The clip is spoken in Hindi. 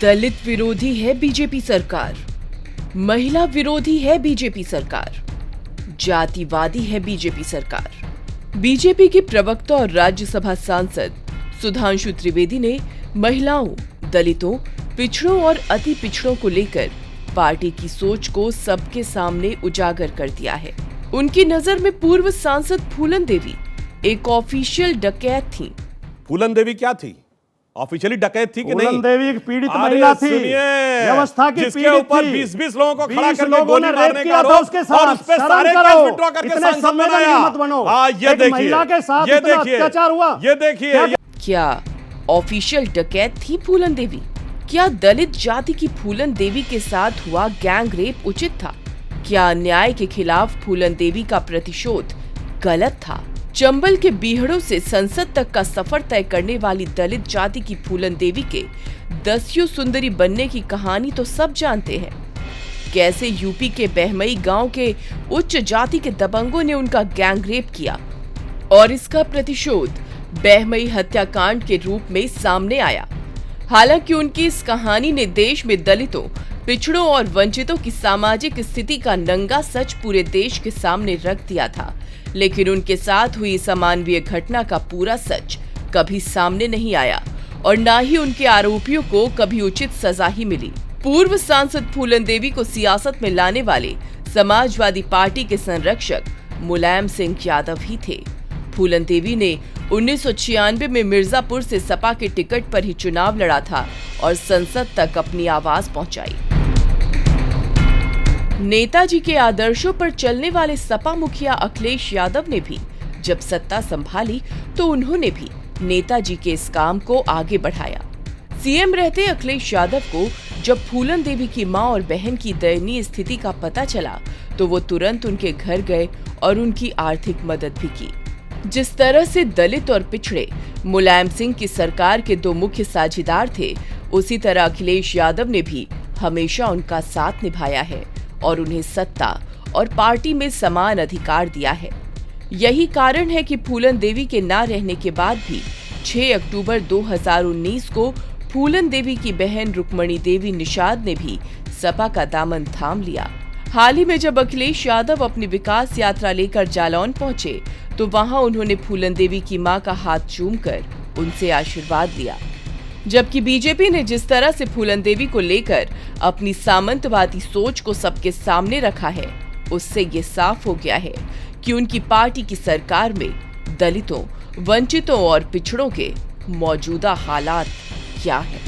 दलित विरोधी है बीजेपी सरकार, महिला विरोधी है बीजेपी सरकार, जातिवादी है बीजेपी सरकार। बीजेपी की प्रवक्ता और राज्यसभा सांसद सुधांशु त्रिवेदी ने महिलाओं, दलितों, पिछड़ों और अति पिछड़ों को लेकर पार्टी की सोच को सबके सामने उजागर कर दिया है। उनकी नजर में पूर्व सांसद फूलन देवी एक ऑफिशियल डकैत थी। फूलन देवी क्या थी? ऑफिशियली डकैत थी कि नहीं? फूलन देवी एक पीड़ित महिला थी, व्यवस्था की जिसके पीड़ित ऊपर थी। 20-20 लोगों को खड़ा 20 करके लोगों गोली ने मारने रेप का किया था आरोप उसके और साथ। उस पे शर्म सारे करो। केस विथड्रॉ करके इतने सांसद संवेदनशील बनाया। मत बनो। ये एक देखिए, महिला के साथ ये इतना देखिए, अत्याचार हुआ। ये देखिए। क्या ऑफिशियल डकैत थी फूलन देवी? क्या दलित जाति की फूलन देवी के साथ हुआ गैंग रेप उचित था? क्या अन्याय के खिलाफ फूलन देवी का प्रतिशोध गलत था? चंबल के बीहड़ों से संसद तक का सफर तय करने वाली दलित जाति की फूलन देवी के दस्यु सुंदरी बनने की कहानी तो सब जानते हैं। कैसे यूपी के बहमई गांव के उच्च जाति के दबंगों ने उनका गैंग रेप किया और इसका प्रतिशोध बहमई हत्याकांड के रूप में सामने आया। हालांकि उनकी इस कहानी ने देश में दलितों, पिछड़ों और वंचितों की सामाजिक स्थिति का नंगा सच पूरे देश के सामने रख दिया था, लेकिन उनके साथ हुई इस अमानवीय घटना का पूरा सच कभी सामने नहीं आया और न ही उनके आरोपियों को कभी उचित सजा ही मिली। पूर्व सांसद फूलन देवी को सियासत में लाने वाले समाजवादी पार्टी के संरक्षक मुलायम सिंह यादव ही थे। फूलन देवी ने 1996 में मिर्जापुर से सपा के टिकट पर ही चुनाव लड़ा था और संसद तक अपनी आवाज पहुंचाई। नेताजी के आदर्शों पर चलने वाले सपा मुखिया अखिलेश यादव ने भी जब सत्ता संभाली तो उन्होंने भी नेताजी के इस काम को आगे बढ़ाया। सीएम रहते अखिलेश यादव को जब फूलन देवी की मां और बहन की दयनीय स्थिति का पता चला तो वो तुरंत उनके घर गए और उनकी आर्थिक मदद भी की। जिस तरह से दलित और पिछड़े मुलायम सिंह की सरकार के दो मुख्य साझीदार थे, उसी तरह अखिलेश यादव ने भी हमेशा उनका साथ निभाया है और उन्हें सत्ता और पार्टी में समान अधिकार दिया है। यही कारण है कि फूलन देवी के ना रहने के बाद भी 6 अक्टूबर 2019 को फूलन देवी की बहन रुक्मणी देवी निषाद ने भी सपा का दामन थाम लिया। हाल ही में जब अखिलेश यादव अपनी विकास यात्रा लेकर जालौन पहुंचे तो वहां उन्होंने फूलन देवी की मां का हाथ चूमकर उनसे आशीर्वाद लिया। जबकि बीजेपी ने जिस तरह से फूलन देवी को लेकर अपनी सामंतवादी सोच को सबके सामने रखा है, उससे ये साफ हो गया है कि उनकी पार्टी की सरकार में दलितों, वंचितों और पिछड़ों के मौजूदा हालात क्या है।